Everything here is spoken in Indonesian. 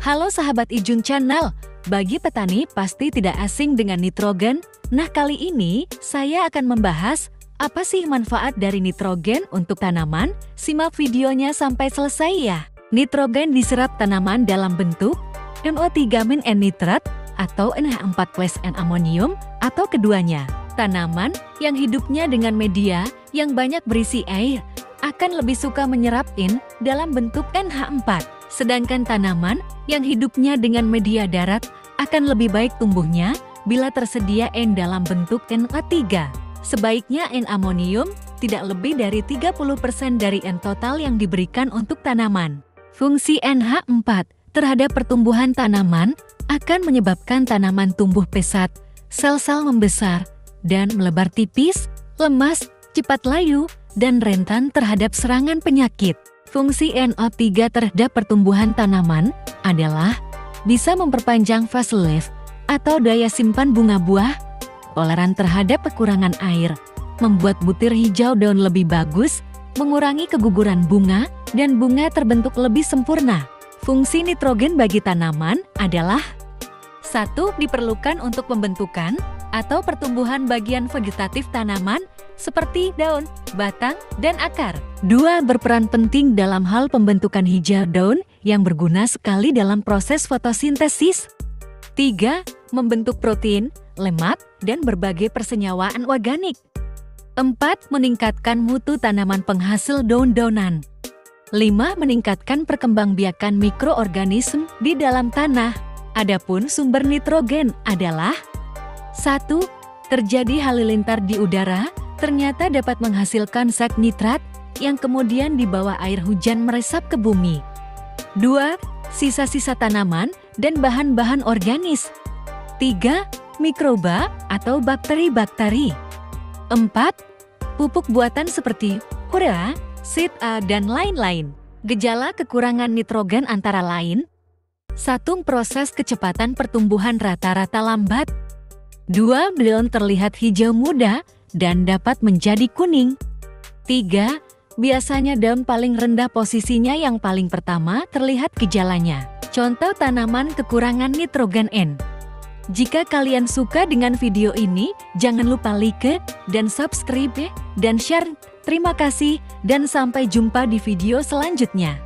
Halo sahabat Ijun Channel, bagi petani pasti tidak asing dengan nitrogen. Nah kali ini saya akan membahas apa sih manfaat dari nitrogen untuk tanaman. Simak videonya sampai selesai ya. Nitrogen diserap tanaman dalam bentuk NO3- nitrat atau NH4+ amonium atau keduanya. Tanaman yang hidupnya dengan media yang banyak berisi air akan lebih suka menyerap N dalam bentuk NH4. Sedangkan tanaman yang hidupnya dengan media darat akan lebih baik tumbuhnya bila tersedia N dalam bentuk NH3. Sebaiknya N amonium tidak lebih dari 30% dari N total yang diberikan untuk tanaman. Fungsi NH4 terhadap pertumbuhan tanaman akan menyebabkan tanaman tumbuh pesat, sel-sel membesar, dan melebar tipis, lemas, cepat layu, dan rentan terhadap serangan penyakit. Fungsi NO3 terhadap pertumbuhan tanaman adalah bisa memperpanjang fase life atau daya simpan bunga buah, toleran terhadap kekurangan air, membuat butir hijau daun lebih bagus, mengurangi keguguran bunga, dan bunga terbentuk lebih sempurna. Fungsi nitrogen bagi tanaman adalah 1. Diperlukan untuk pembentukan atau pertumbuhan bagian vegetatif tanaman seperti daun, batang, dan akar. 2. Berperan penting dalam hal pembentukan hijau daun yang berguna sekali dalam proses fotosintesis. 3. Membentuk protein, lemak, dan berbagai persenyawaan organik. 4. Meningkatkan mutu tanaman penghasil daun-daunan. 5. Meningkatkan perkembangbiakan mikroorganisme di dalam tanah. Adapun sumber nitrogen adalah 1. Terjadi halilintar di udara, ternyata dapat menghasilkan zat nitrat yang kemudian dibawa air hujan meresap ke bumi. 2. Sisa-sisa tanaman dan bahan-bahan organis. 3. Mikroba atau bakteri-bakteri. 4. Pupuk buatan seperti urea, seed A, dan lain-lain. Gejala kekurangan nitrogen antara lain 1. Proses kecepatan pertumbuhan rata-rata lambat. 2. Daun terlihat hijau muda dan dapat menjadi kuning. 3. Biasanya daun paling rendah posisinya yang paling pertama terlihat gejalanya. Contoh tanaman kekurangan nitrogen N. Jika kalian suka dengan video ini, jangan lupa like dan subscribe dan share. Terima kasih dan sampai jumpa di video selanjutnya.